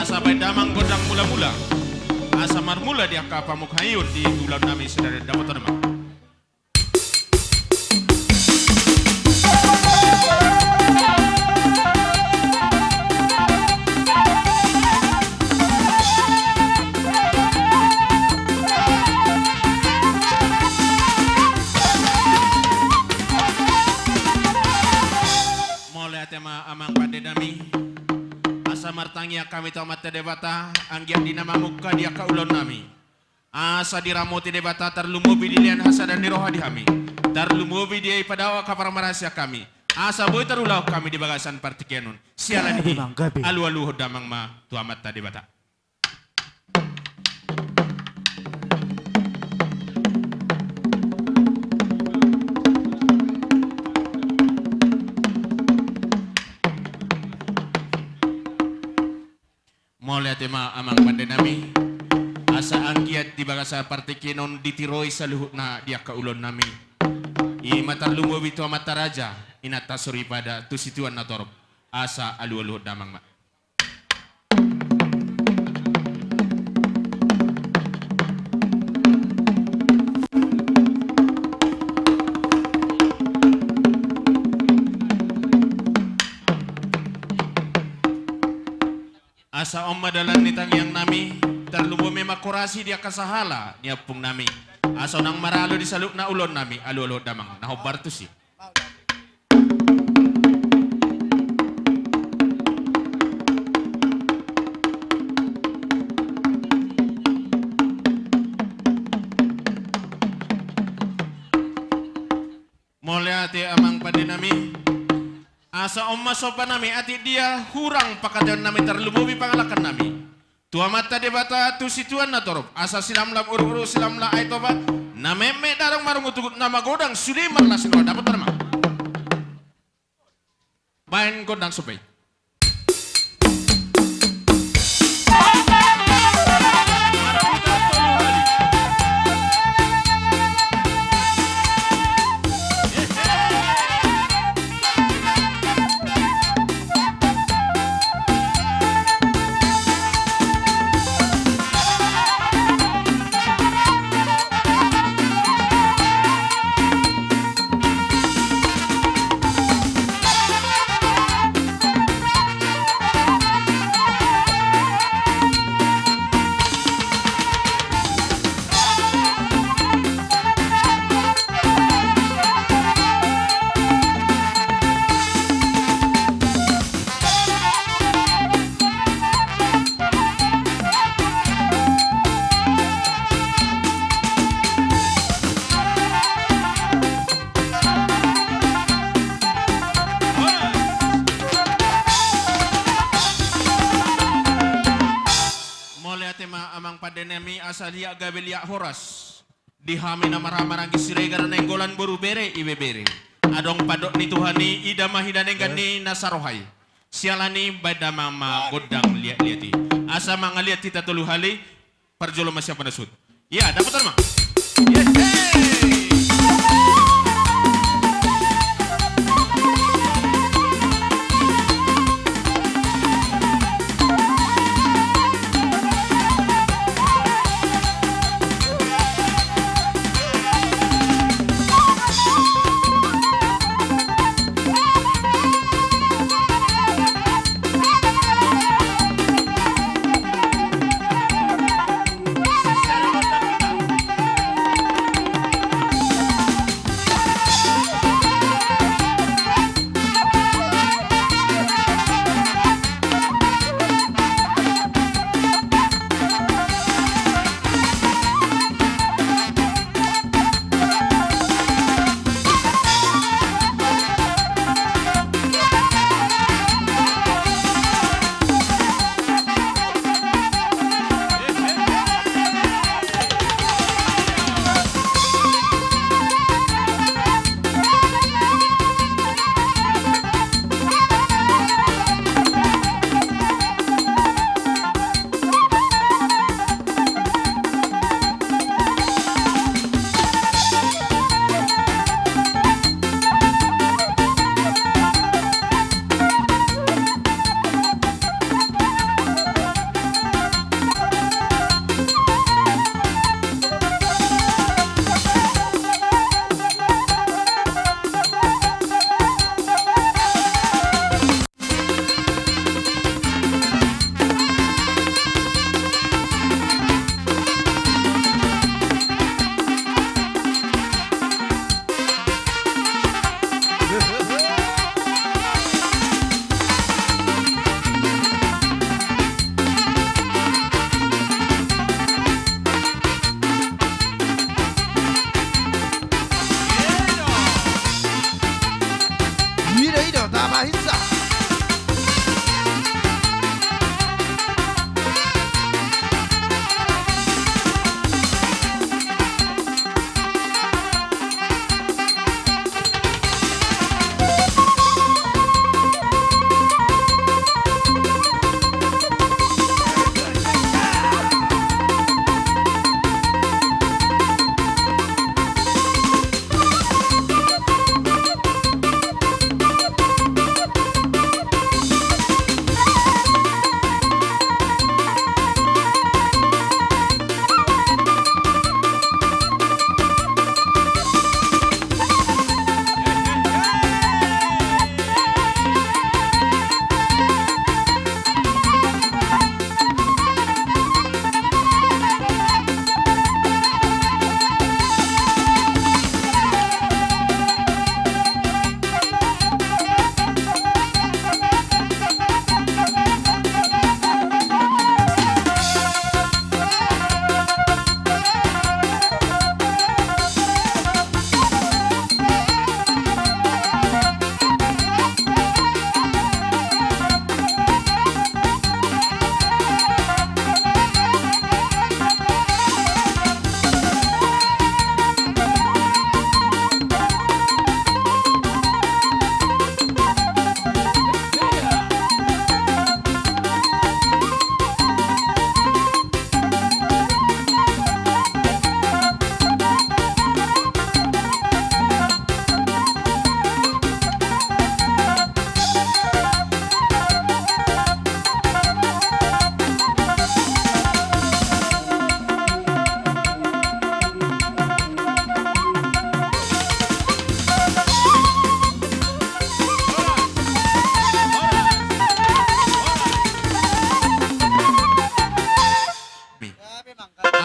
asa bay damang godang mula-mula. Asa marmula dia kapamuk hayun di ulan nami sedari dapat nama. Tema amang pada dami asa martangia kami tamat debata anggian dinama muka dia ka ulon nami asa diramoti debata terlumubi dilian hasa dan diroha dihami terlumubi dia padawa kapar marasya kami asa boy terulau kami di bagasan partikenun sialan di alu-alu damang ma tuamat debata. Mulai tema amang pada nami asa anggiat di bagasa partikinon ditiroi saluhutna dia ka ulon nami i matar lumbo bitu mata raja inata suri pada tu situan natorop asa alu-alu damang ma asa om madalan nitang yang nami terlubo memakurasi dia kasahala niapung nami asa nang maralo di saluk na ulon nami alu-alu damang nahobar tu si mulai ati amang pada nami asa om masopa nami ati dia hurang pakatan nami terlumubi pangalakan nami tua mata debata tu situan na torop asa silam lam uru-uru silam la aitoba na meme darang marung utugut nama godang sudi marla sinwa dapat nama main godang supay asalia gabelia horas dihami na maramarang gisirega na nenggolan buru bere ibe bere adong padok ni tuhani ida mahidaneng gani nasarohay sialani bada mama godang liat-liati asa mga liat tita tuluhali parjolo masya panasud ya dapat terma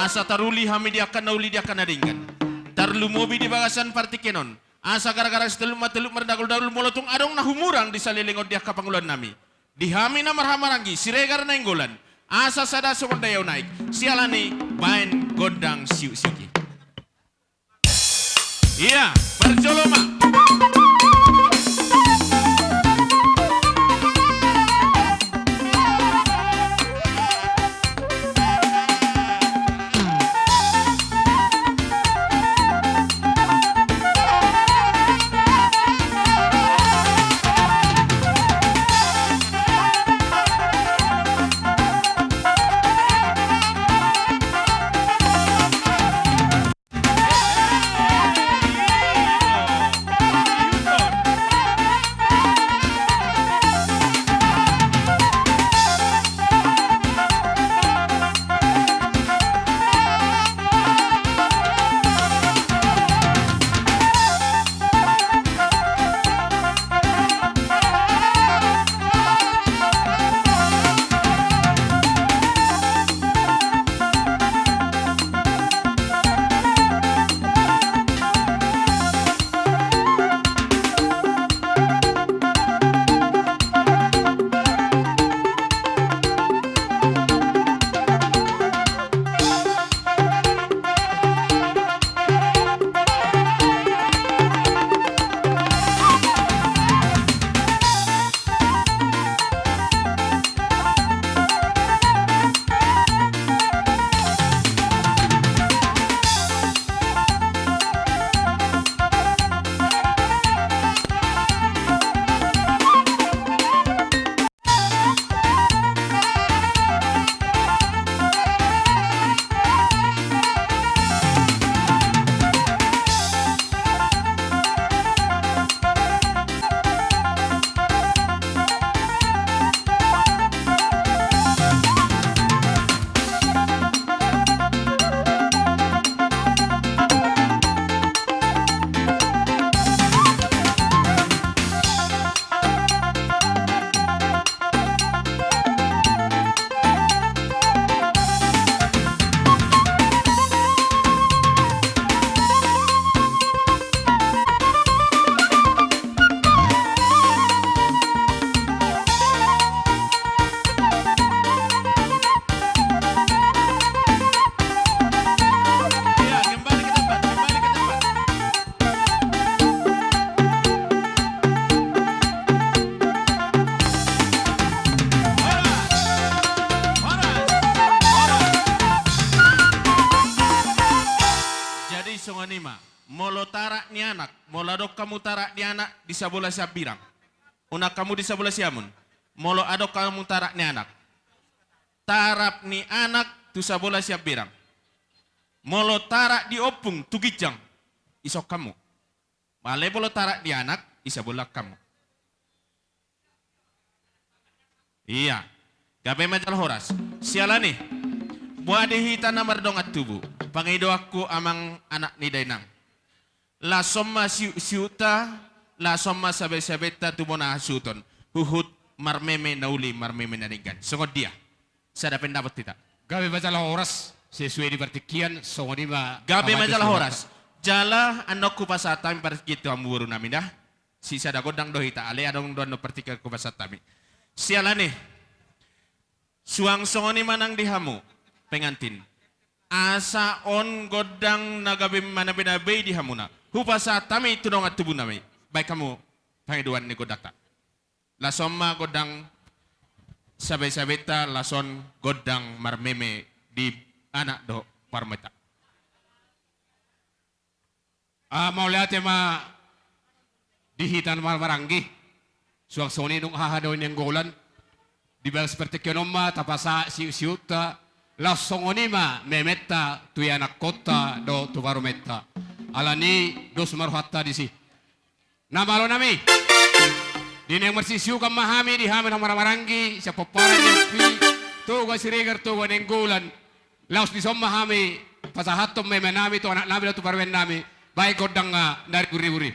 asa taruli hami dia akan nauli dia akan nadingkan tarlumobi di bagasan partikenon asa gara-gara seteluk mateluk merdagul-dagul molotung adong na humurang di salilingod dia kapanguluan nami di hami na marhamarangi siregar na inggolan asa sada sumon dayaw naik sialani bain gondang siu-siuki iya berjoloma. Molo tarak ni anak, molo adok kamu tarak ni anak di sabola siap birang. Una kamu di sabola siamun. Molo adok kamu tarak ni anak. Tarap ni anak tu sabola siap birang. Molo tarak di opung tu gijang. Isok kamu. Male bolo tarak di anak, isabola kamu. Iya. Gabe majal horas. Siala nih. Buat hita namar dongat tubuh. Pangido aku amang anak ni dainang. La somma siuta, la somma sabe-sabeta tu mona hasuton. Huhut marmeme nauli marmeme naringgan. Songod dia. Saya ada pendapat tidak. Gabi majalah horas sesuai di partikian songonima. Gabi majalah horas. Jala anokku pasatami partikitu amburu namin dah. Sisa da godang dohita ale adong doan no partikian ku pasatami. Sialane. Suang songonima nang dihamu pengantin. Asa on godang nagabe mana benabe dihamuna. Hupasa tami tunong at tubuh nami. Baik kamu pangiduan ni godakta. Lasomma godang sabay-sabeta lason godang marmeme di anak do parmeta. Mau lihat ya ma dihitan marmaranggi. Suang soni nung hahadawin yang golan. Di bawah seperti kenoma tapasa siuta. Lasongonima memeta tu anak kota do tu parmeta. Alani dos marhatta di si. Nama lo nami. Dini yang bersisiu kam mahami di hamin maranggi siapa para nyepi. Tu gua siregar tu gua nenggulan. Laos di somma hami pasahatom memenami tu anak nabi tu parwen nami. Baik godang dari guri-guri.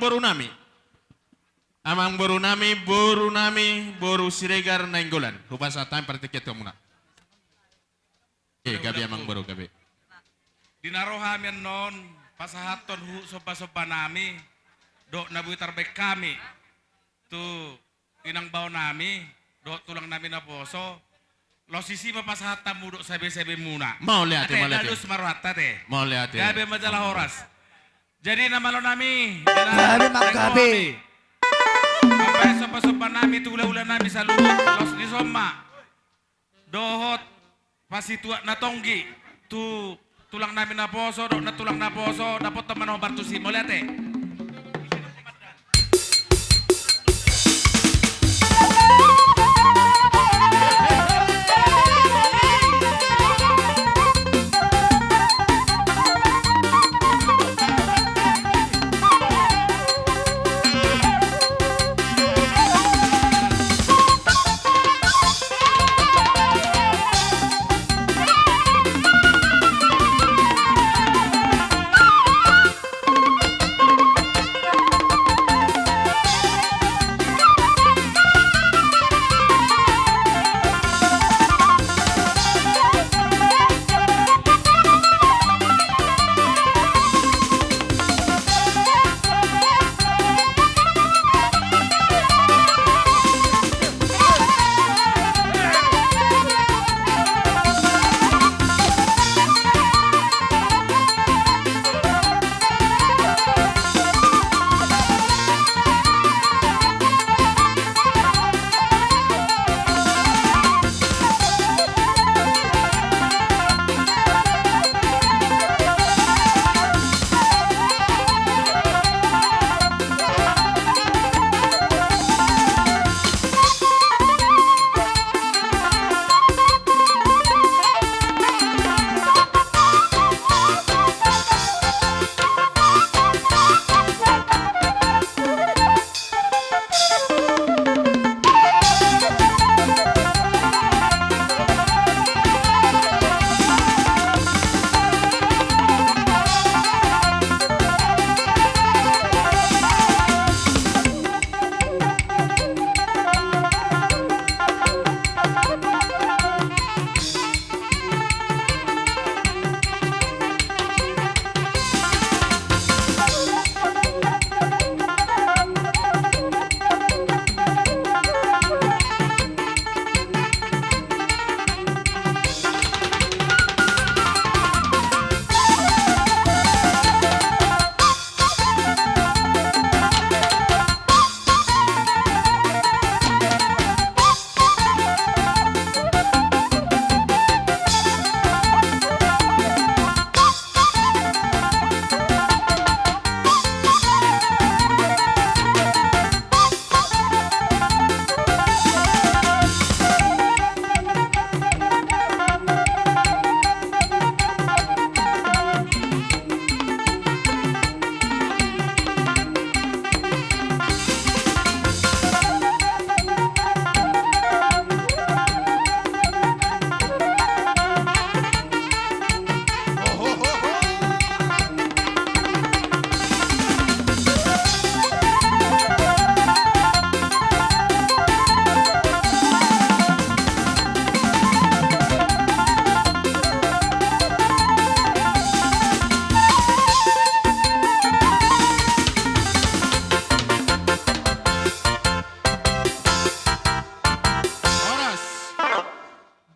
boru nami. Amang boru nami, boru Siregar Nainggolan. Hupasa time pertiket muna. Gabi amang boru gabi. Dinaroha men non pasahaton hu sopa-sopa nami. Dok nabuhi tarbek kami. Tu inang baw nami. Dok tulang nami na poso. Lo sisi mapasahatan mo dok sabi-sabi muna. Mau lihat Ate, mau lihat. dalus maruhata te. Mau lihat. Gabi majalah horas. Jadi nama lo nami. Gabi, Mang Gabi. Sampai sopa-sopa nami, tu ula-ula nami sa lulot. Los di soma. Dohot. Pasi tua na tonggi. Tu tulang nami na poso, dok na tulang na poso. Dapat teman obar tu si. Mau lihat te.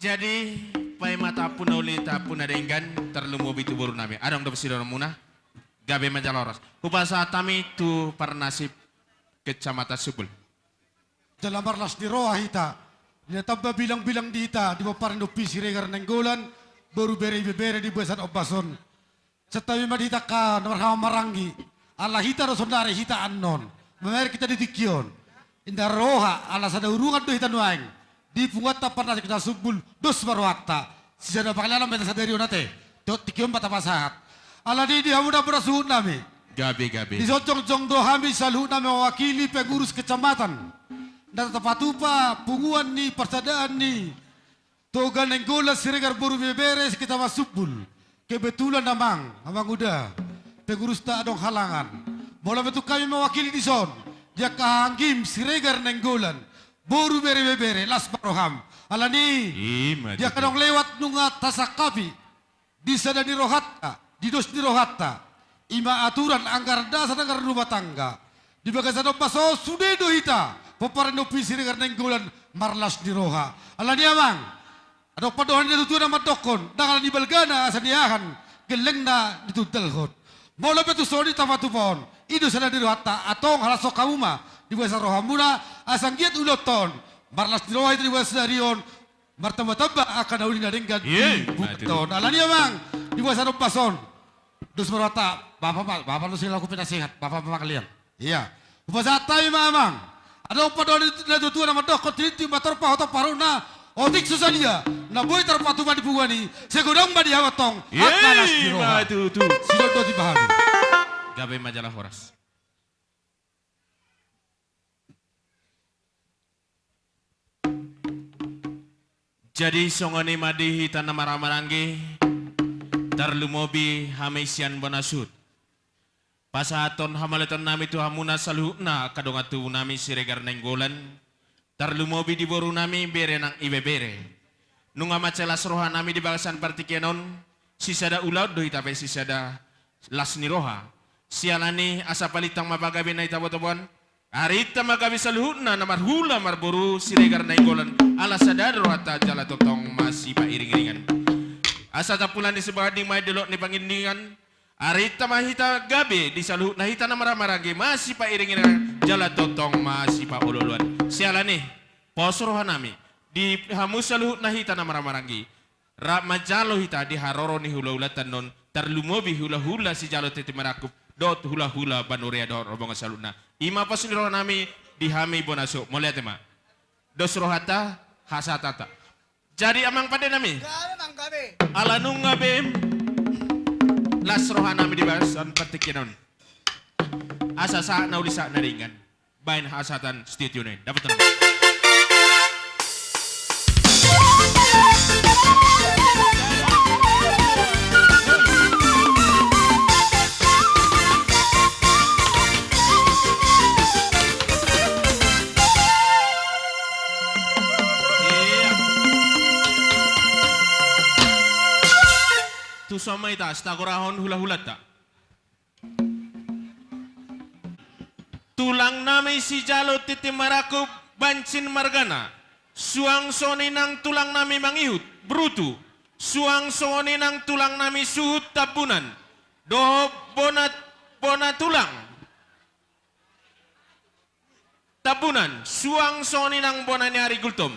Jadi pai mata pun ulita pun ada enggan terlumu bitu boru nami. Adang dapat sidor muna. Gabe majaloras. Upasa tami tu parnasib kecamatan Subul. Dalam marlas di roa hita. Dinatamba bilang-bilang dita di baparan do Siregar Nainggolan baru bere-bere di besan obason. Setawi madita ka namarhama marangi. Allah hita rosondare hita annon. Memeri kita ditikyon. Indah roha ala sada urungan do hita nuaing. Di pungatta parnas kita Subul dos marwakta. Sisa pakalalam beta sadari onate. Tot tikyon bata pasahat. Ala di hamuda berasuhun nami. Gabe. Di sojong-jong do hami saluhun nami mewakili pengurus kecamatan. Dan tepatupa punguan ni persadaan ni. Toga Nainggolan Siregar baru beberes kita masuk Subul. Kebetulan amang udah. Pengurus tak adong halangan. Mula betul kami mewakili di son. Dia kahangkim Siregar Nenggolan. Boru bere-bere las baroham. Alani. Ima Dia kadang lewat nunga tasakapi. Di sada di rohatta. Di dos di rohatta. Ima aturan anggar dasar anggar rumah tangga. Di bagasan paso sudah dohita. Paparan dopi Siregar Nenggolan marlas di roha. Alani amang. Ada padohan itu tuh nama dokon. Dangal di balgana asaniahan. Geleng na ditutelhot. Mula betul soni tamatupon. Ido sana di rohata atong halasok kauma di bahasa rohamuna asang giat uloton marlas di roha itu di bahasa darion martamba-tamba akan auli nadenggan Iya, buton alani amang di bahasa rompason dus merata bapak lu sila kupin nasihat bapak kalian iya bahasa tayo mamang ada upa doon na tutuan na madok tiniti mator pa hoto paruna otik susania na boy terpatuman di pugani segudang ba di hawatong akalas di roha tutu. sidot do di bahagi. Gabe majalah Horas. Jadi songone madihi tanah maramarangi tarlumobi hamesian bonasud. Pasaton hamaleton nami tu hamuna saluhna kadongatu nami Siregar Nenggolan. Tarlumobi di boru nami bere nang ibe bere. Nunga macelas roha nami di bagasan partikenon sisada ulaud dohi tape sisada lasni roha. Sialani asa palitang mabagabi na itabotobon. Arita magabi saluhna na marhula marburu Siregar Nenggolan ala sadar rohata jala totong masih pa iring-iringan. Asa tapulan di sebagading may delok ni pangindingan. Arita mahita gabi di saluhna hita na maramaragi masih pa iring-iringan jala totong masih pa ululuan. Sialani posrohan nami di hamus saluhna hita na maramaragi. Majalo hita di haroro ni hula-hulatan non tarlumobi hula-hula si jalo titi marakup. Dot hula-hula banuria dot robongan saluna. Ima pas roh nami dihami bonaso. Mau lihat ma? Dos rohata hasatata. Jadi amang pada nami. Alanung ngabe. Las roha nami di bahasan pertikinon. Asa sa na ulisa naringan. Bain hasatan stitione. Dapat tenang. Tu sama ita stakorahon hula-hula ta. Tulang nami si jalo titi marakup bancin margana. Suang soni nang tulang nami mangihut brutu. Suang soni nang tulang nami suhut tabunan. Do bona tulang. Tabunan. Suang soni nang bona ni hari gultom.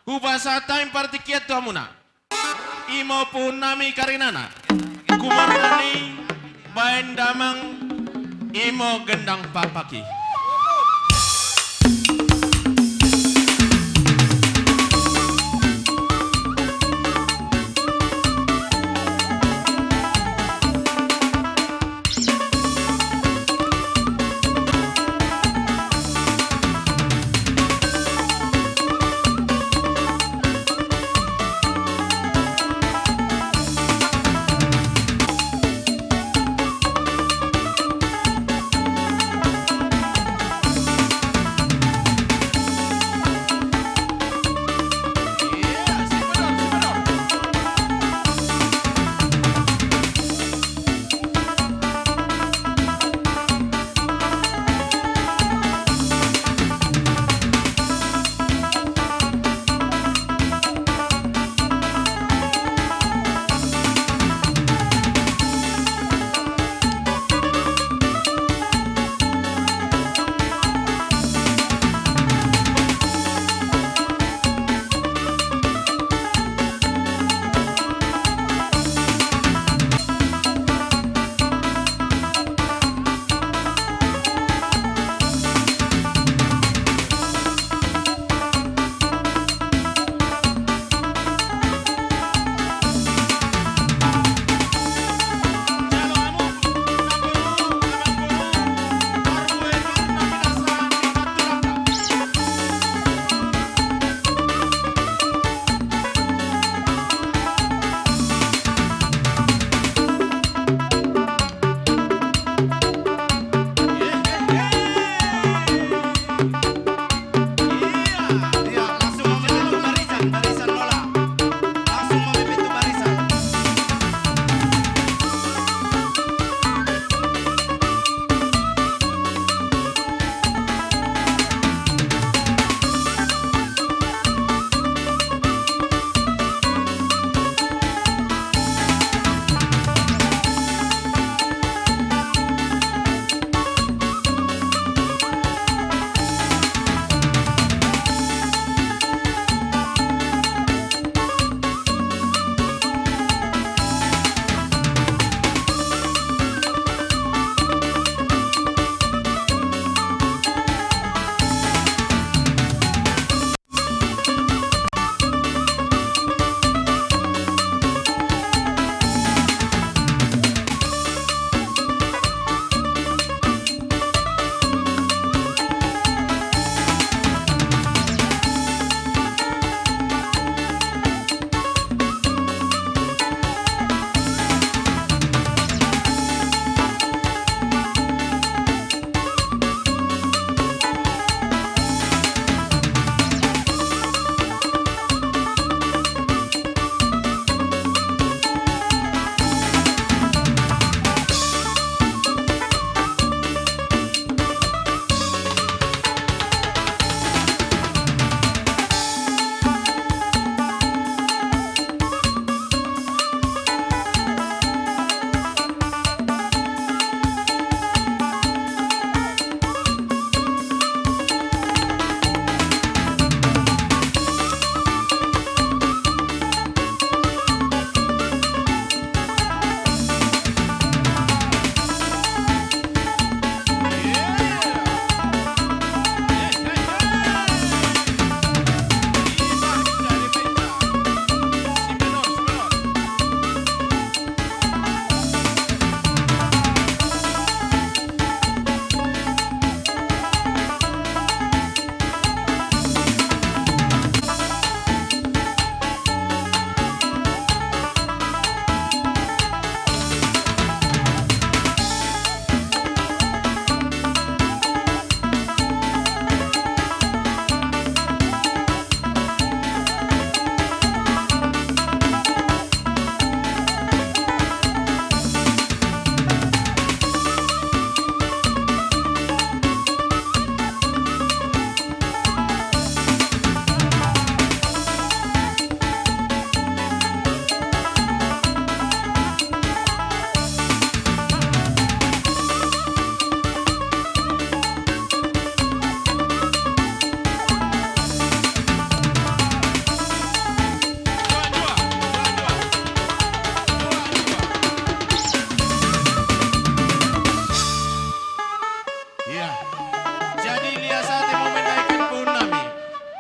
Hubasa time partikiat tu amuna. Imo pun nami karinana kumarani bain damang imo gendang papaki.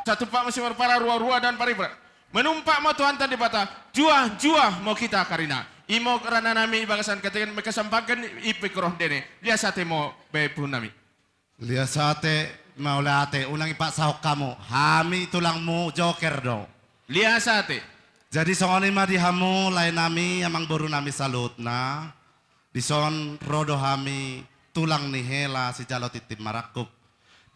satu pak masih para rua-rua dan paribra. Menumpak mau Tuhan tadi bata, juah mau kita karina. Imo karena nami bagasan katakan mereka sampaikan ipi keroh dene. Dia sate mau bepun nami. Lihat sate mau late ulang ipak sahok kamu. Hami tulangmu joker dong. Lihat sate. Jadi songoni mah dihamu lain nami amang baru nami salut na. Dison rodo hami tulang nihela si jalo titim marakup.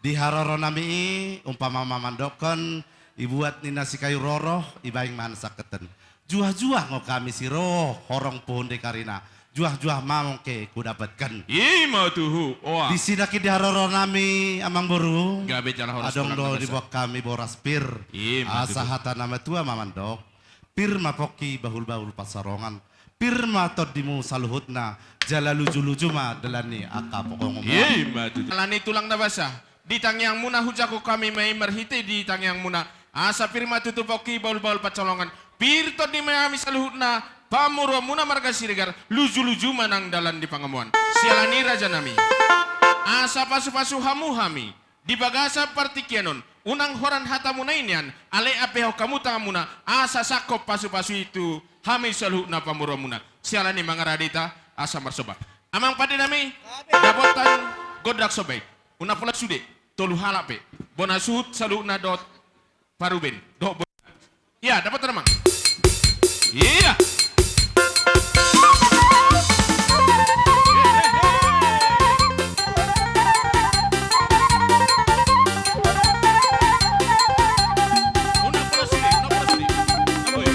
Di haroro nami umpama mamandokon ibuat nina si kayu roroh ibaing man saketen. Juah-juah ngo kami si roh horong pohon de karina. Juah-juah mamong ke ku dapatkan. Ima tuhu. Wah. Di sini di haroro nami amang boru. Gabe jalan horas. Adong do di bawah kami boras pir. Ima tuhu. Asahata nama tua mamandok. Pir mapoki bahul-bahul pasarongan. Pir matod dimu saluhutna. Jala luju-luju ma delani aka pokong Ima tuhu. Alani tulang na basah. Di tangyang muna hujaku kami may merhiti di tangyang muna. Asa pirma tutupoki baul-baul pacolongan. Pirto di mayami saluhutna. Pamurwa muna marga sirigar. Luju-luju manang dalan di pangamuan. Sialani raja nami. Asa pasu-pasu hamu hami. Di bagasa partikianon. Unang horan hata muna inian. Ale apeho kamu tangamuna. Asa sakop pasu-pasu itu. Hami saluhutna pamurwa muna. Sialani mga radita. Asa marsoba. Amang padi nami. Dapotan godrak sobek. Una pula sude, tolu halape, bona sud saluna dot paruben, dot. Iya, dapat teramang. Iya. Una pula sude, una pula sude. Apoy.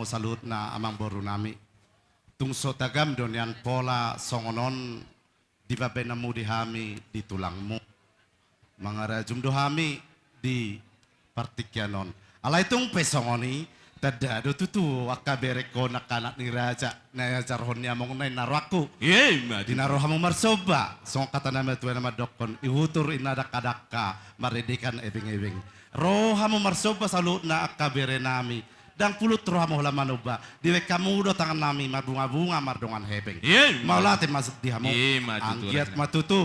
salut na amang boru nami. Tungso tagam donian pola songonon di babenamu di hami di tulangmu. Mangara jumdo hami di partikyanon. Alay itong pesongoni, tada do tutu akabere ko nakanak ni raja na jarhon niya mong nay naraku. Ye madi. Dinaroha mo marsoba, song kata nama tuan nama dokon, ihutur inadakadaka, maridikan ebing-ebing. Roha mo marsoba salut na akabere nami, dang pulut roha mo lamanuba, diwe kamudo tangan nami marbunga-bunga mardongan hebeng. Ye Maulate masuk dihamu, Ye, matutu anggiat rasanya. matutu.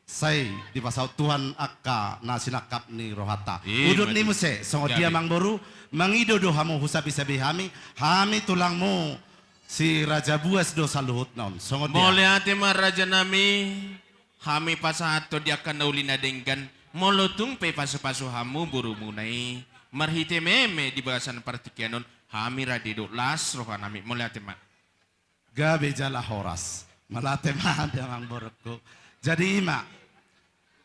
Say di pasau Tuhan akka na sinakap ni rohata. Ye, Udut ni matutu. muse, songo Gabi. dia mangboru, mangidodo hamu husabi-sabi hami tulangmu si Raja Buas do saluhut non. Songo dia. Mole ate maraja nami, hami pasahato dia akan naulina denggan, molotung pe pasu-pasu hamu buru munai, marhite meme di bahasan partikyanon, hami radido las roha nami, mole ate ma. Gabe jala horas. Malate mahanda mang borokku. Jadi ima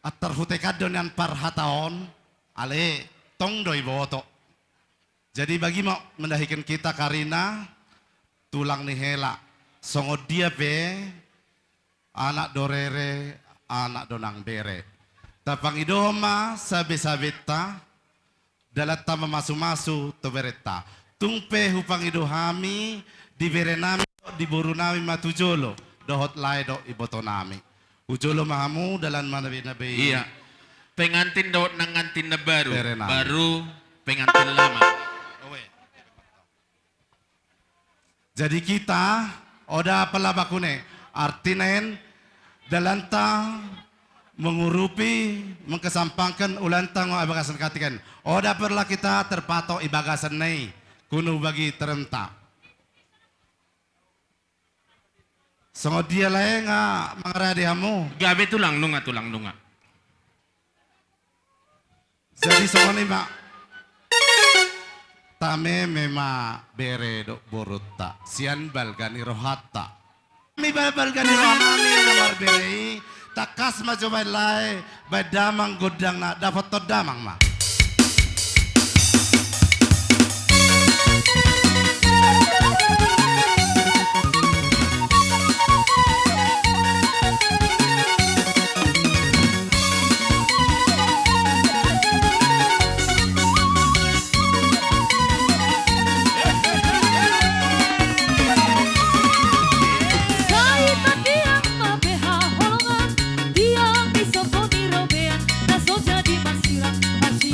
at terhutekadon yan parhataon ale tong doi boto. Jadi bagi mo mendahikan kita karina tulang ni hela. Songo dia pe anak dorere anak donang bere. Tapang idoma sabi-sabita dalat tama masu-masu to bereta. Tungpe hupang idohami di bere nami di buru nami matujolo dohot lai do iboto nami. Ujolo mahamu dalam manabi-nabi. Iya, pengantin daud nangantin na baru, Berenang. baru pengantin lama. Jadi kita oda pelabakune artinen dalanta mengurupi mengkesampangkan ulanta ngo ibagasan katikan. Oda perla kita terpatok ibagasan nei kuno bagi terentak. Songo dia lae nga mangaradi hamu. Gabe tulang nunga. Jadi songo ni mak tame mema bere do boruta sian balgani rohata. Mi balgani rohani namar bere takas ma coba lae badamang godang na dapat to damang ma. Kaitan diang mabeha holongan, diang isoponi robean, naso jadi masirang, masih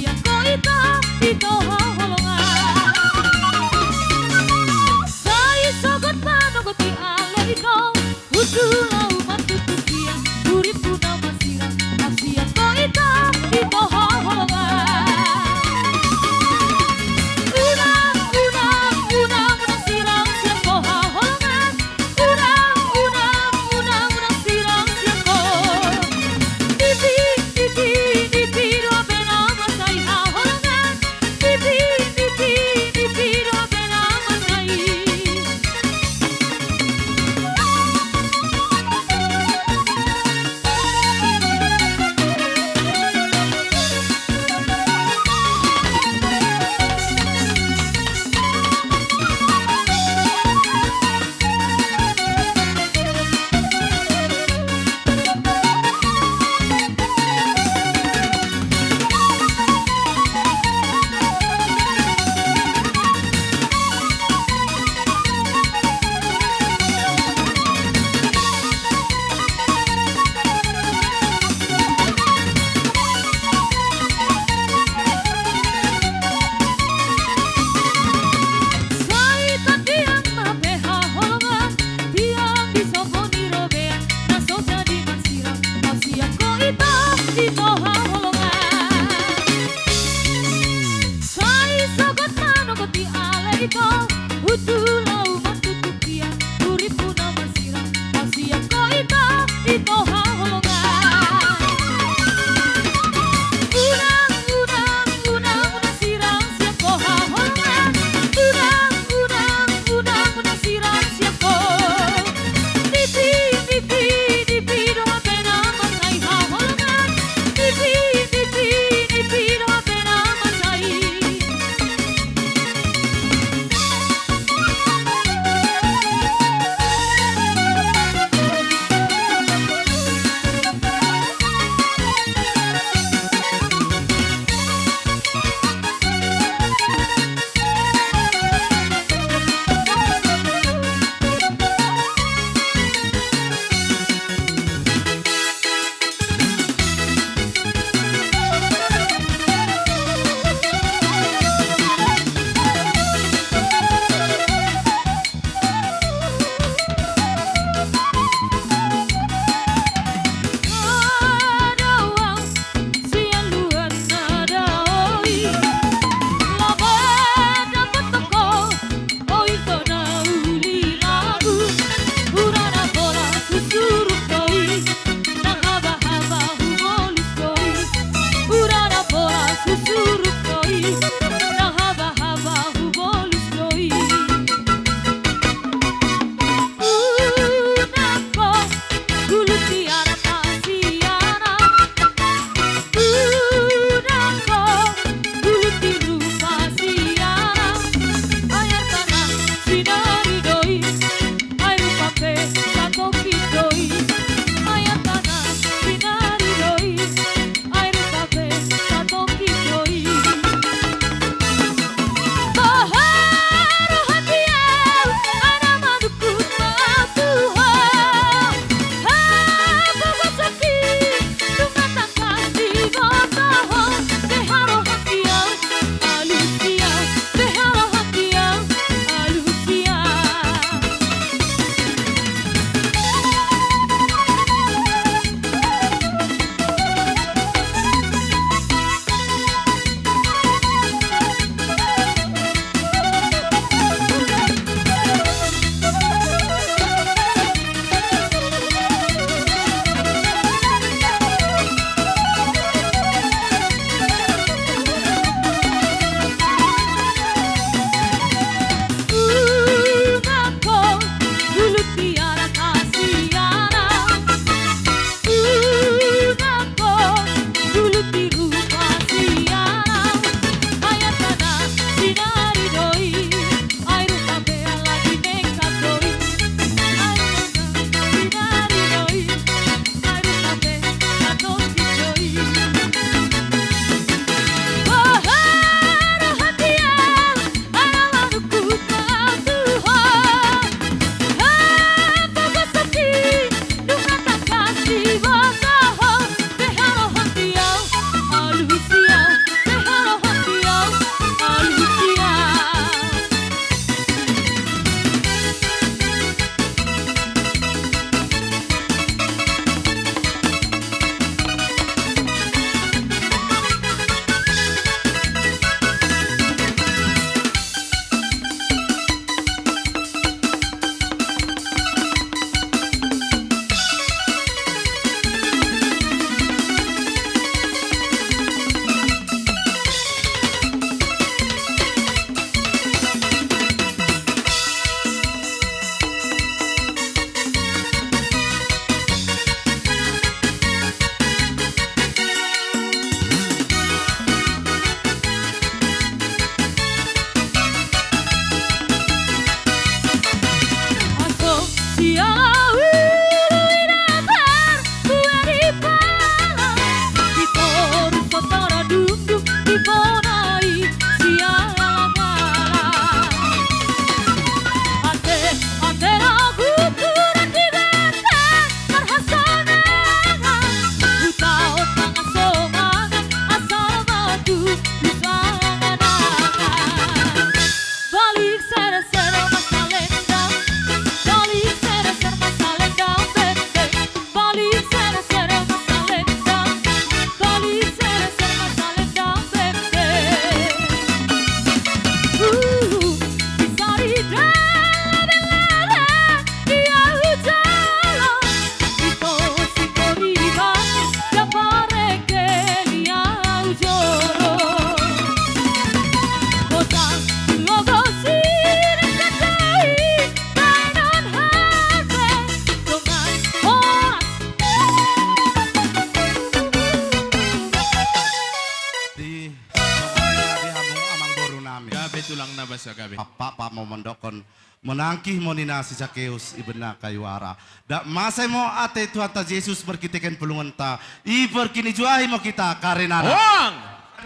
sa gabi. Papa mo mondokon menangkih mo nina si Zacchaeus ibena kayuara. Da masay mo ate Tuhan ta Jesus berkitikan pulungan ta. Iberkinijuahi mo kita karenana. Hoang!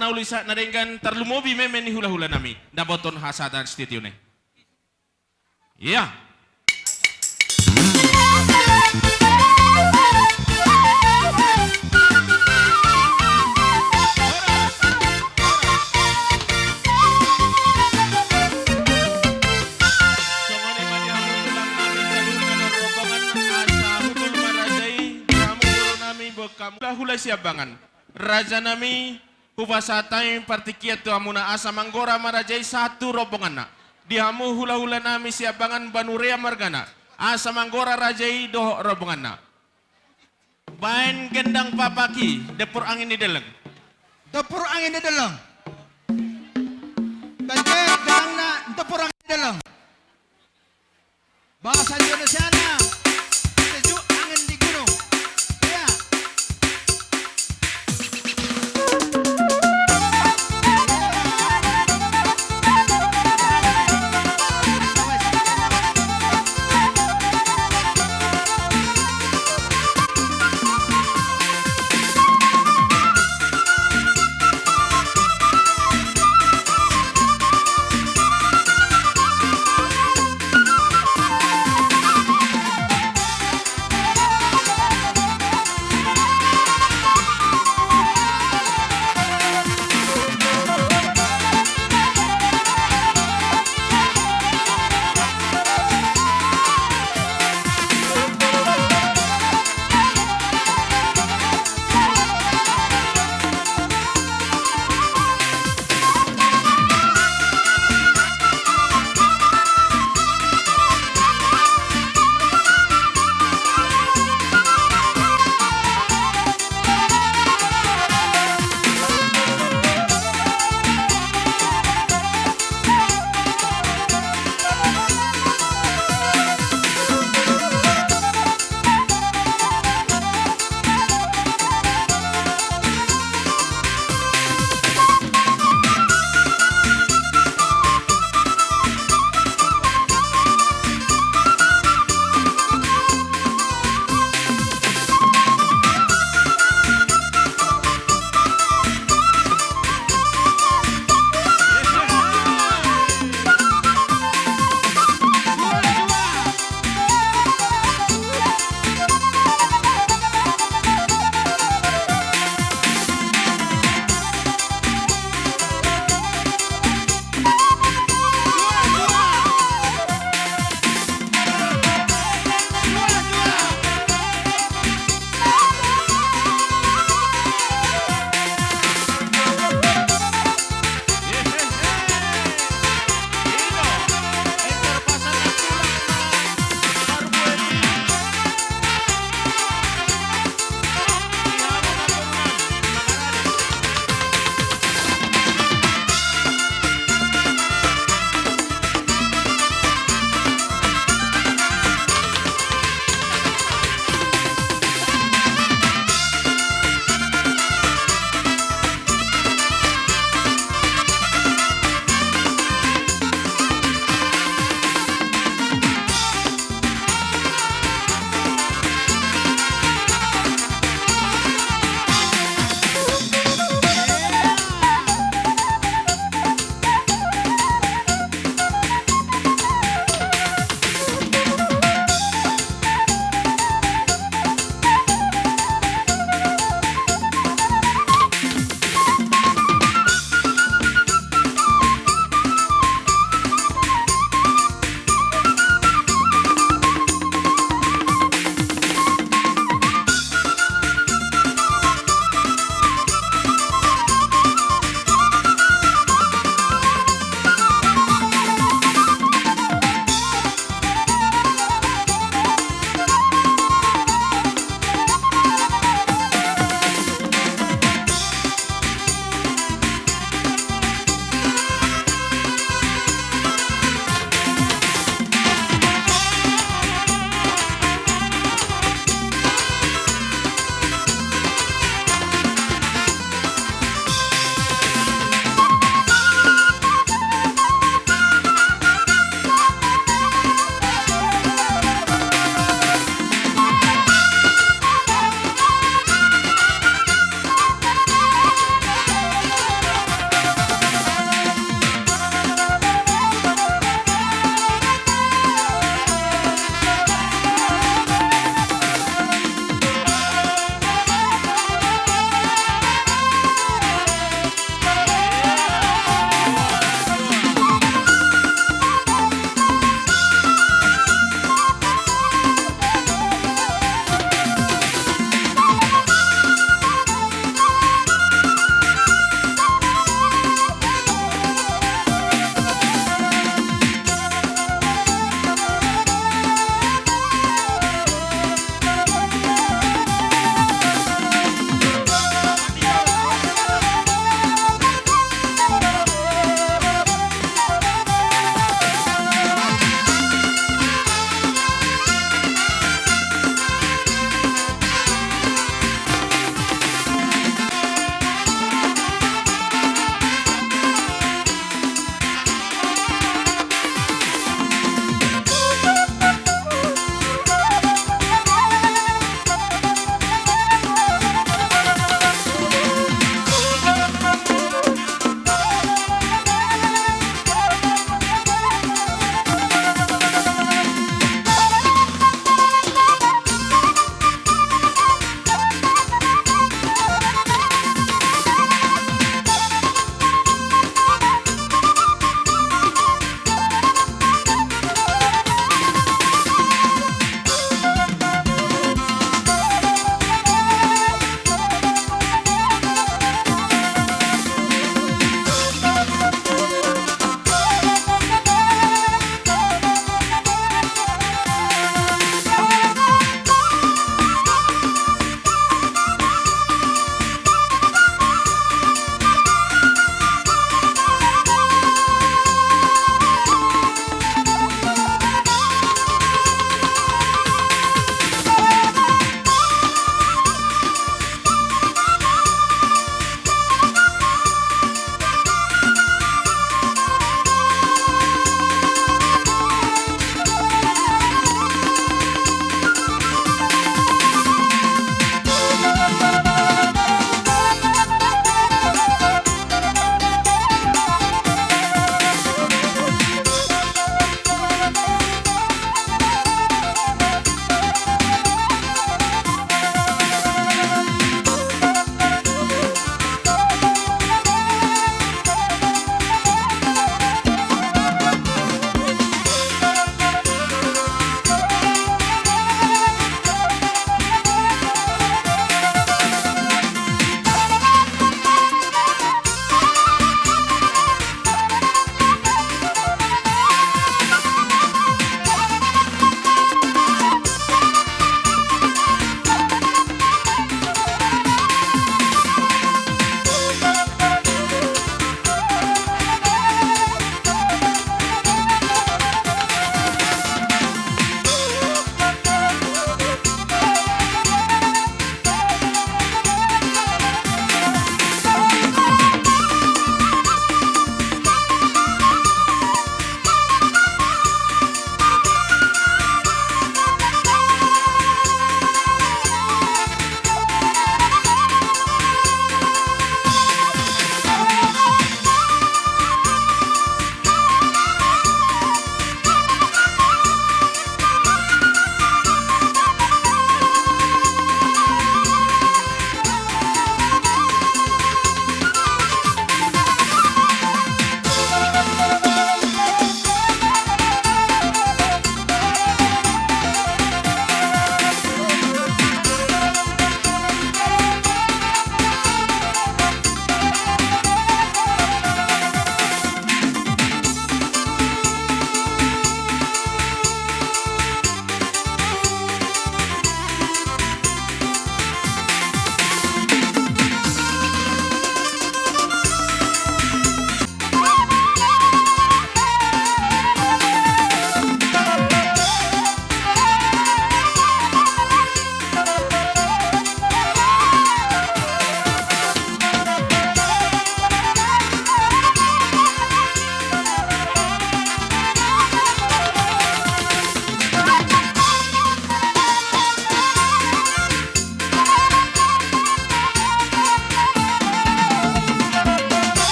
Naulisa na dengan terlumobi memen ni hula-hula nami. Naboton hasatan stityo ne. Iya. Hula siabangan raja nami hubasatay partikiat tu amuna asa manggora marajay satu rombongan na dihamu hula-hula nami siabangan banurea margana asa manggora rajay do rombongan na bain gendang papaki depur angin di dalam Dapur angin di dalam. Banjir dalam na dapur angin di dalam. Bahasa Indonesia na sejuk angin di gunung. Ya.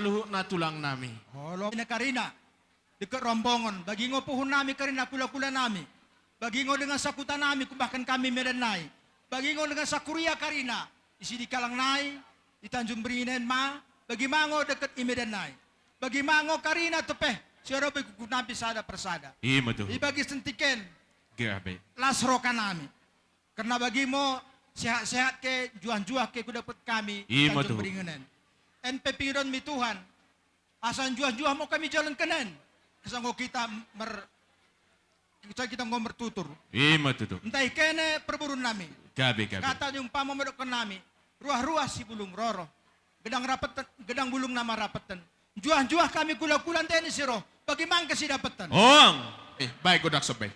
luhuk na tulang nami. Holo na karina. Dekat rombongan. Bagi ngo puhun nami karina kula-kula nami. Bagi ngo dengan sakutan nami bahkan kami medan nai. Bagi ngo dengan sakuria karina. Isi di Kalang nai. Di Tanjung Beringin ma. Bagi mango dekat imedan nai. Bagi mango karina tepeh. Siapa berkukut nabi sada persada. Imo to. Ibagi sentiken. Gabi. Lasrokan nami. Karena bagi mo sehat-sehat ke juan-juah ke kudapat kami. di Imo Tanjung to. Beringin. En pepiron mi Tuhan. Asan juah-juah mo kami jalan kenen. Kasi kita kita mertutur. Imo to. Entah kene perburun nami. Gabi. Kata yung pamamedokkan nami. Ruah-ruah si bulung roro. Gedang bulung nama rapetan. Juah-juah kami kula-kulan teni siro. Bagaimana kasi dapetan? Ong. Baik godak sobay.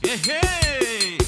Hey.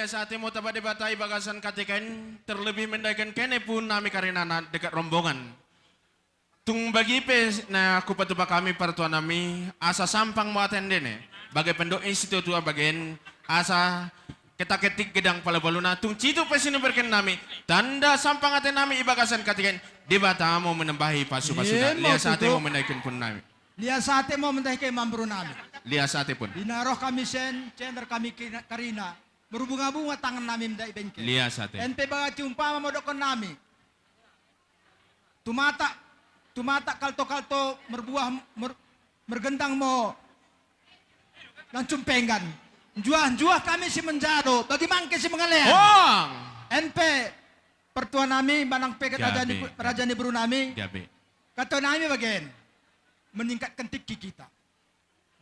Saat mo taba debatai bagasan katiken terlebih mendakan kene pun nami karena dekat rombongan. Tung bagi pe na kupatuba kami pertua nami asa sampang mo atendene. Bagai pendok institutua bagian asa kita ketik gedang palabaluna tung citu pe sini berken nami tanda sampang aten nami ibagasan katiken debata mo menembahi pasu-pasuna. Lihat saat mo mendakan pun nami. Lihat saat mo mendakan mamburu nami. Lihat saat pun. Dinaroh kami cender kami karina. Berbunga-bunga tangan nami mendai bengkel. Lihat saat. Ente baga ciumpa mamodokon nami. Tumata kalto-kalto merbuah mergendang mo. Lancung penggan. Juah kami si menjado. Bagi mangke si mengalian. Wong. Ente pertua nami manang peket raja ni buru nami. Gabe. Kata nami bagian. Meningkatkan tiki kita.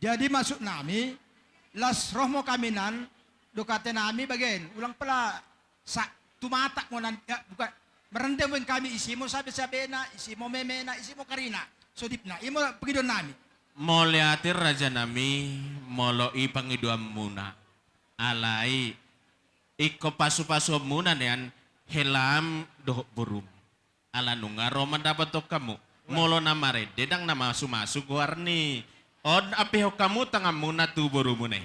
Jadi masuk nami. Las rohmo kaminan. Dokate nami bagian ulang pala tumata mo nan bukan merendam kami isi mo sabi na isi mo meme na isi mo karina sodip na imo pagidon nami Mo liatir raja nami moloi pangiduam muna Alai. Iko pasu-pasu munan yan, helam doh burum. Ala nunga roman dapat to kamu. Molo na mare, dedang na masu-masu warni. Od api ho kamu tangam muna tu burumu ne.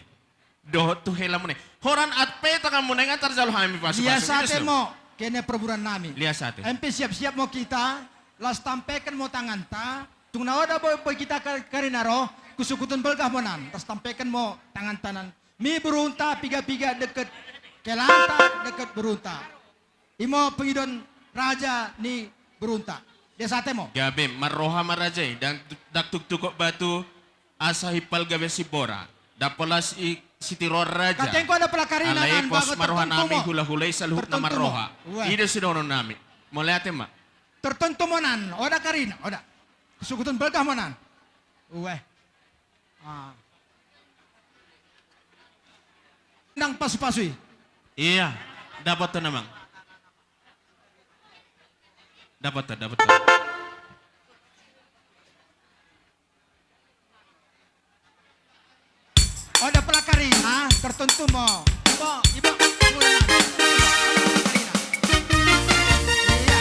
Doh tu helam ne. Horan atpe tangam muna ngantar jalo hami pasu-pasu. Lihat sate mo, kene perburuan nami. Lihat sate. MP siap-siap mo kita, las tampekan mo tangan ta, tung naoda boy kita karinaro, kusukutun belgah mo nan, tas tampekan mo tangan tanan. Mi berunta piga-piga deket kelanta deket berunta. Imo pengidon raja ni berunta. Dia sate mo. Gabe, maroha marajay, dan daktuk tukok batu, asa hipal gabe si Bora. Dapolas si tiror raja. Kateng ko ada pelakarinan Alay an pos bago maroha tertentu nami mo. hula-hulay sa luhut na Tertentu mo. maroha. Uwe. Ida si dono nami. Mulate ma. Tertentu mo nan, oda karina, oda. Kusukutun belgah mo nan. Uwe. Ah. Nang pasu-pasui. Iya, dapat to namang. Dapat to, dapat to. Oda pelakarina, tertentu mo. Ibo, mulai nan. Karina. Iya.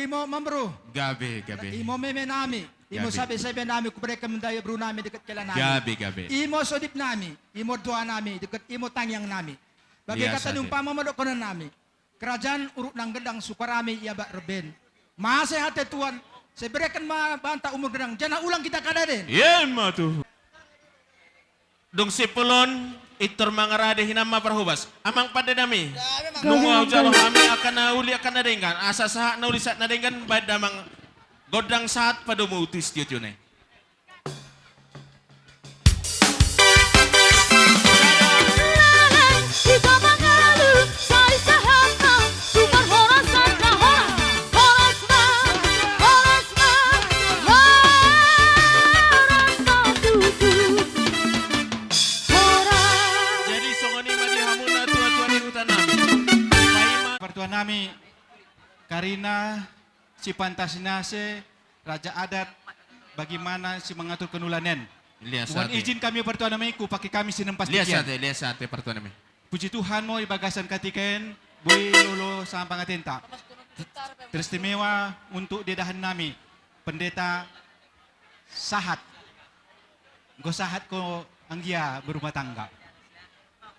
imo mamro. Gabi. Imo meme nami. Imo Gabi. sabi nami kubere kemendaya bro nami dekat kala nami. Gabi. Imo sodip nami. Imo doa nami dekat imo tangyang nami. Bagi Liya, kata sate. umpama modok konon nami. Kerajaan urut nang gedang sukarami ia bak reben. Masehate Tuhan. Saya berikan banta umur gedang. Jangan ulang kita kadaden. Yan mo to. Dong sipulon, itor mangarade hinama parhubas. Amang pada nami. Nungaw jalo kami akan nauli akan nadenggan. Asa sahat nauli saat nadenggan baik damang godang saat pada muutis yun eh. Lalay, kita mengalu, saya sahatna, tukar horas saja horas na, horas tutu, horas. Jadi songoni madi hamuna tua-tua di hutan nami. Paima Pertuan nami Karina si Pantasinase Raja Adat bagaimana si mengatur kenulanen. lihat Tuhan sate. izin kami pertuan nami ku pakai kami sinempas Lihat tikian. sate pertuan nami. Puji Tuhan mo ibagasan katiken bui lolo sa pangatenta. Teristimewa untuk dedahan nami pendeta Sahat. Go Sahat ko anggia berumah tangga.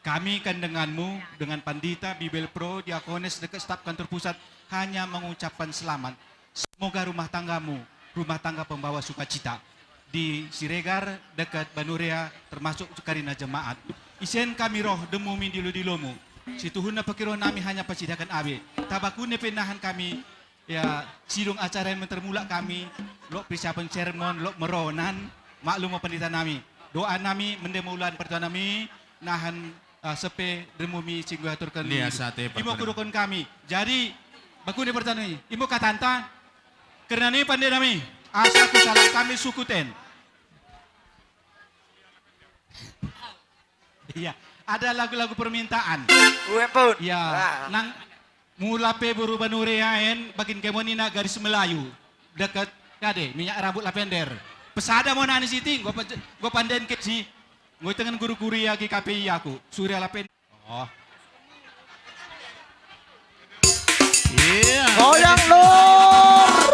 Kami kan denganmu, dengan Pandita, Bibel Pro, Diakones, dekat staf kantor pusat, hanya mengucapkan selamat. Semoga rumah tanggamu, rumah tangga pembawa sukacita. Di Siregar, dekat Banuria, termasuk Karina Jemaat. Isen kami roh demu min dilu-dilumu. Si Tuhun na pakiroh nami hanya pasidakan abe. Tabakune penahan kami, ya sidung acara yang termula kami, lo persiapan sermon, lo meronan, maklum mo Pandita nami. Doa nami, mendemulan pertuan nami, nahan sepe demumi singgu aturkan Lihat sate imo pertuan. kudukon kami. Jadi bakune pertanyaan ini, imo katanta karena ini pandai nami asa kusalang kami sukuten. Iya, ada lagu-lagu permintaan. Iya, nang mula pe buru banureaen bagin kemonina garis Melayu dekat kade minyak rambut lavender. Pesada mau nani siting, gua pandain ke si Ngoy tengen guru-guru ya ki KPI aku, Surya Lapen. Oh. Iya. Goyang lur.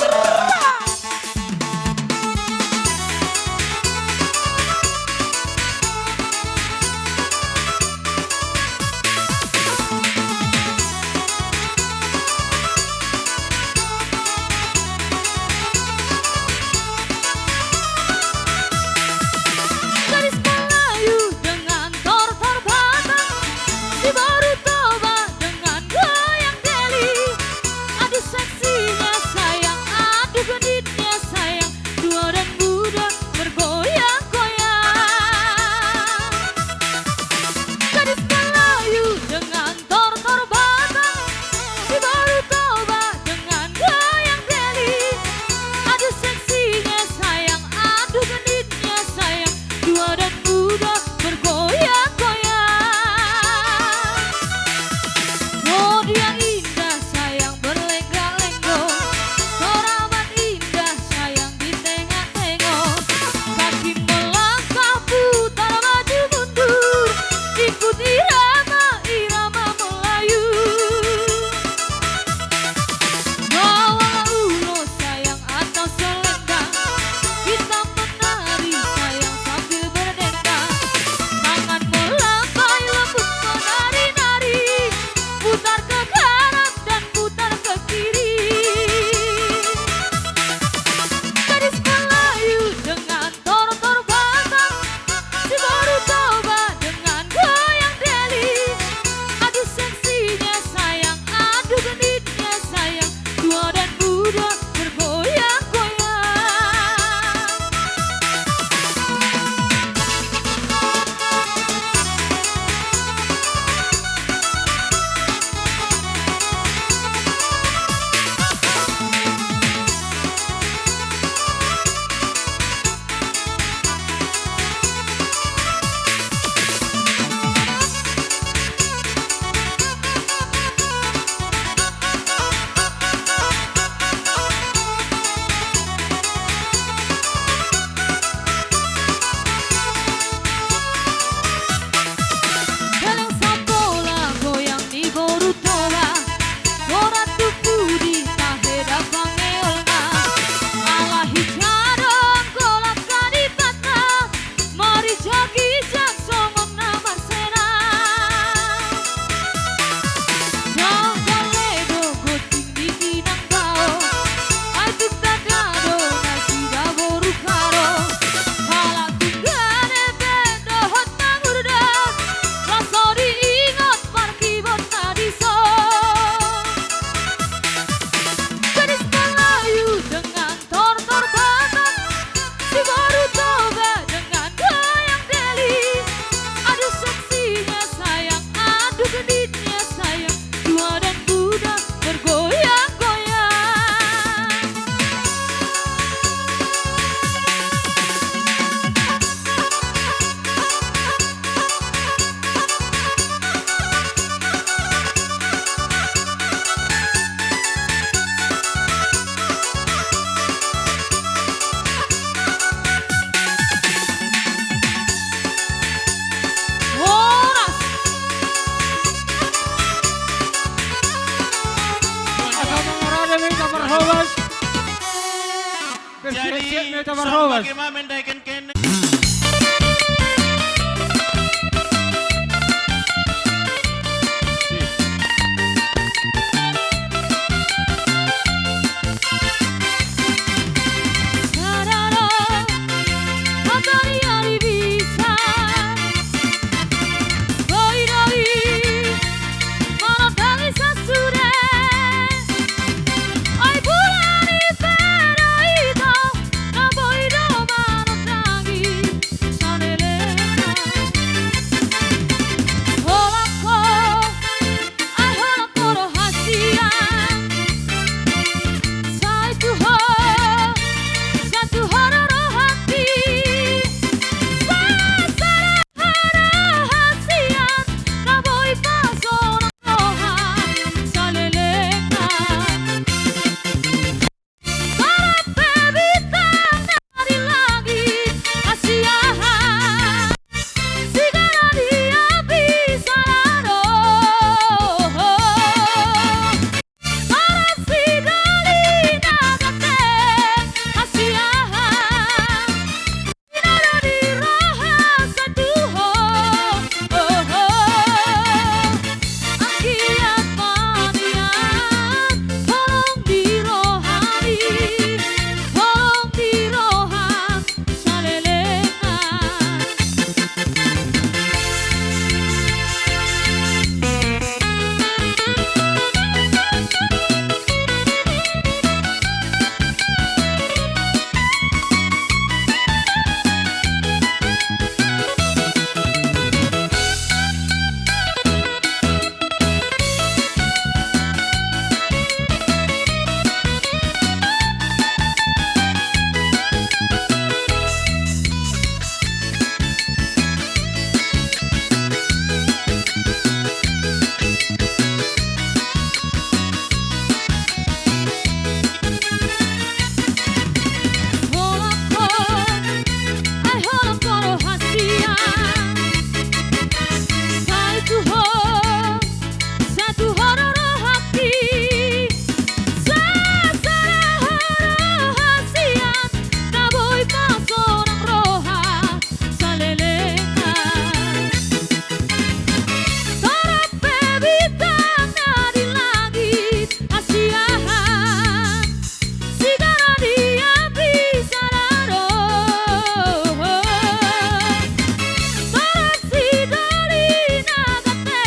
Garis Melayu dengan tor-tor batang, si baru toba dengan goyang deli. Jadi, Siap-siap, so Marhobas. bagaimana mendaikan kene? Sarara, hatari ari bisa. Boiroi, manatagi sasure. Ai bulani feraida, na boiro manatagi sanelena. Holako, ai holako rohasian. Satu horor hati, rahasian, naboy pasong roha, salelena. Para pebitang dari langit, asiahan, sigara dia bisa laro. Para sidali nagate asiahan inara di roha satuho angkiat manian tolong di rohani tolong di rohan salelena. Satu horor hati, rahasian, naboy pasong roha, salelena. Para pebitang di langit, asiahan, sigara dia bisa laro. Para sidali nagate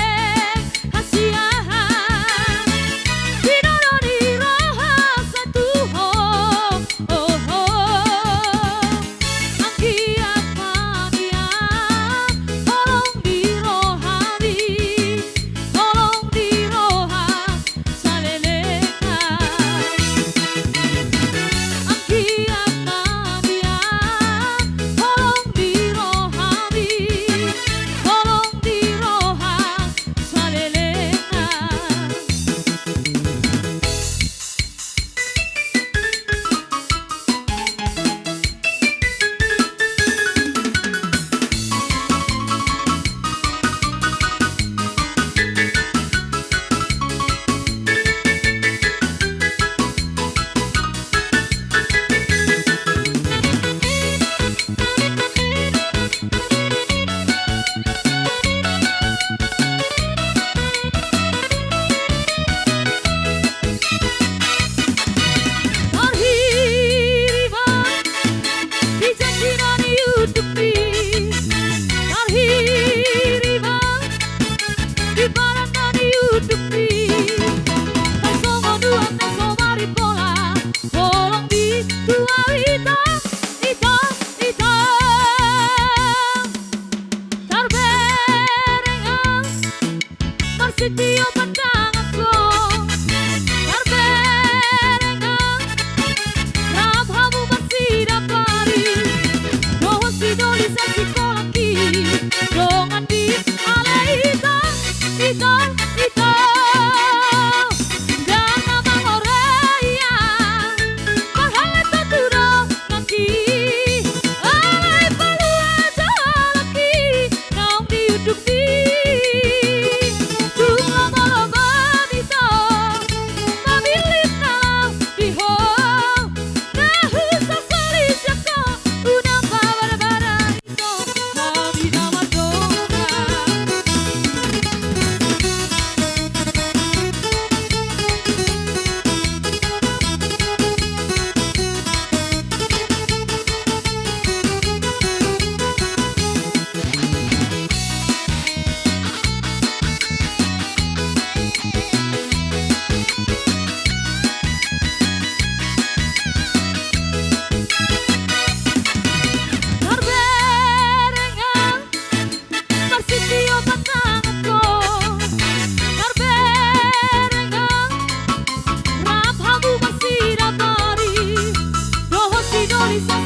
asiahan dinoro di roha satuho angkiat manian tolong di rohani tolong di roha salelena.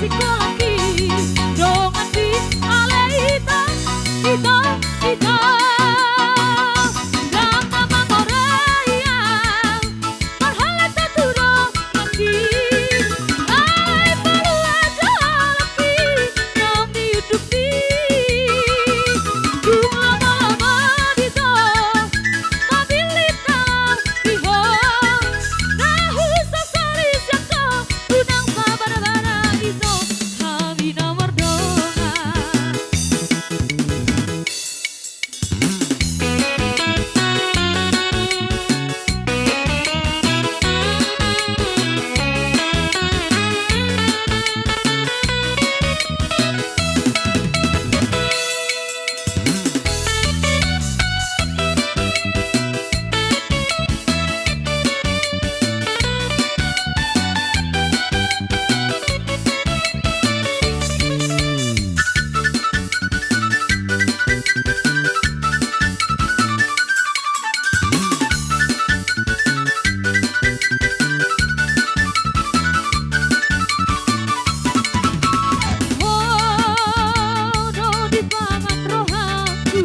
psikologis dongan di aleita ita ita dan nama Korea marhala taturo lagi ay palu aja lagi kami hidup di lama-lama dito pabilita iho nahu sasari siako unang pabara-bara ito kami nomor dongan. Oh, di pangan rohaku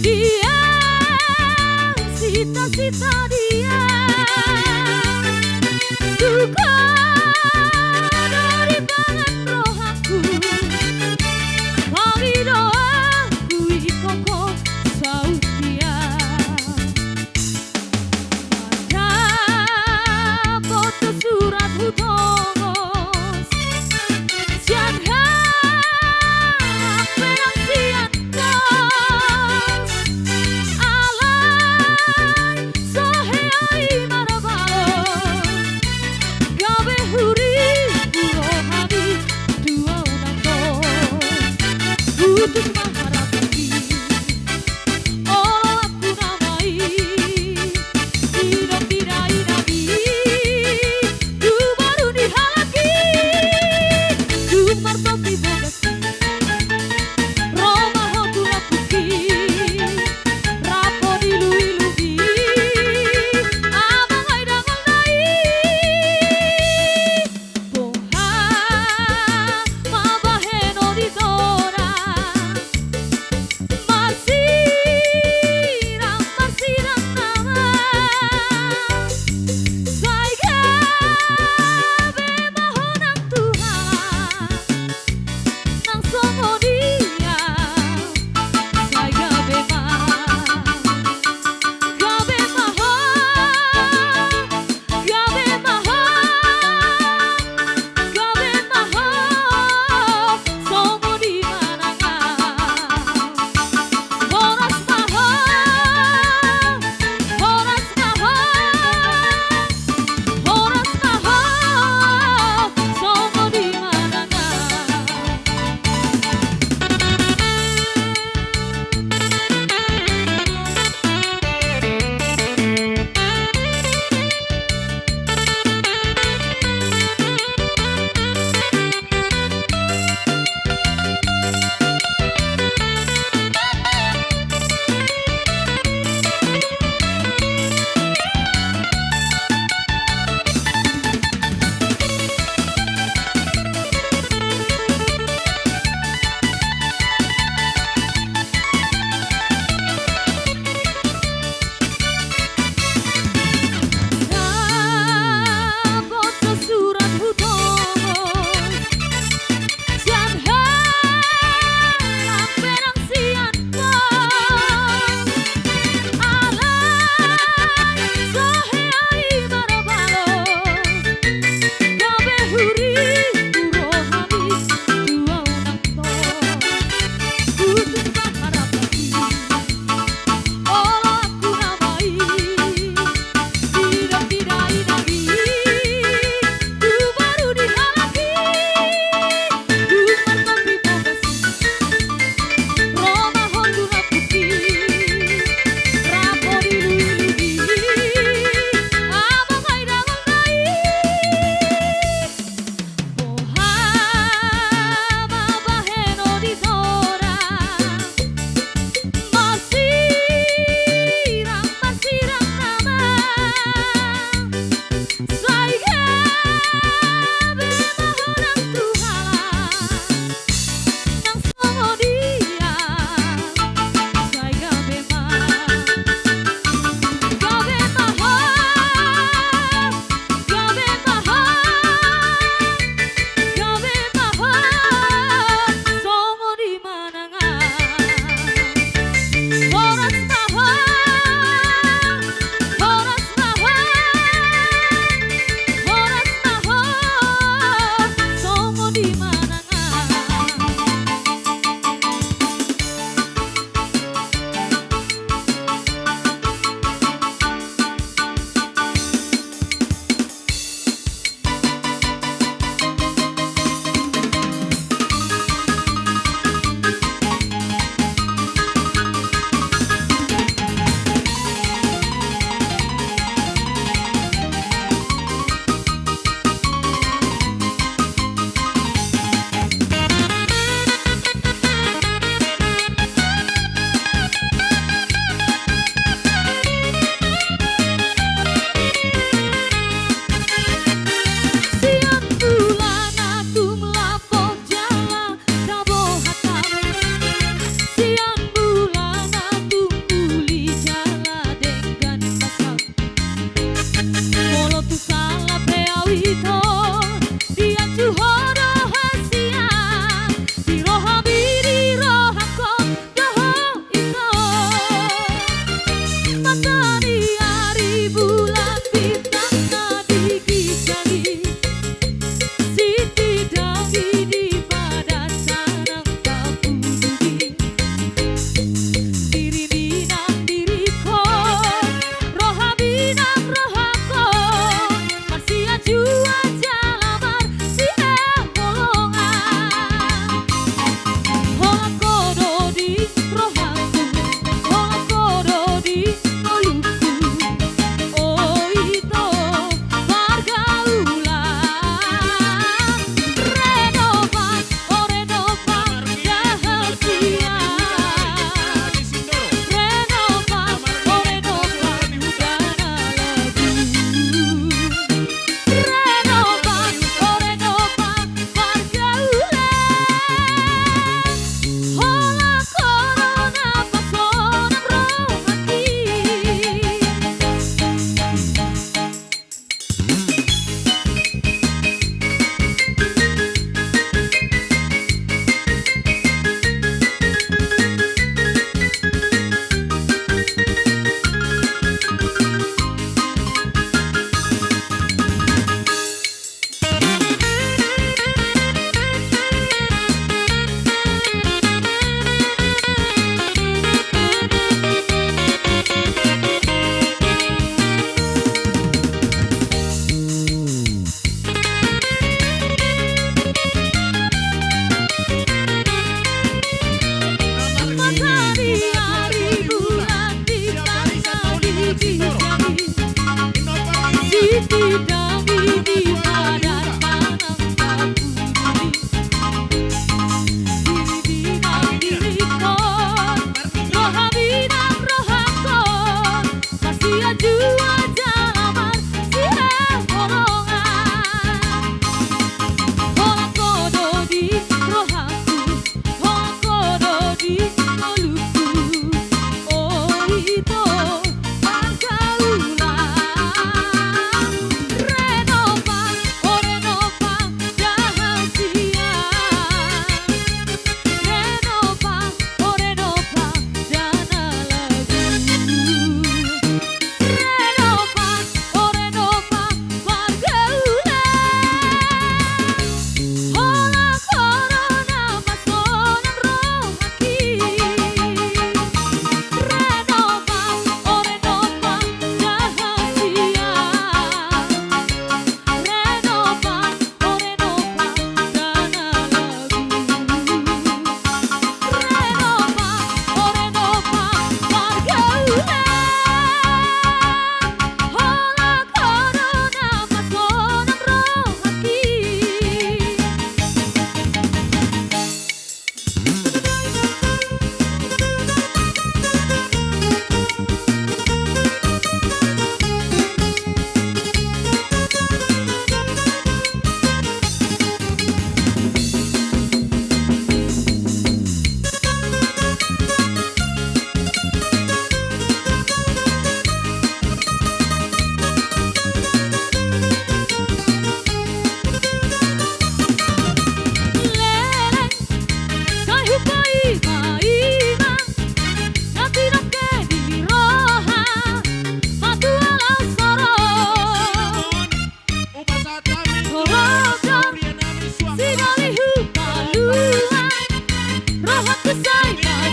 dia sita-sita dia duka dari pangan rohaku pagi doaku ikoko saut dia ada foto surat hutongos sian hak penantian kos alay soheai marabalo gabe huri puro habi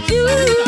You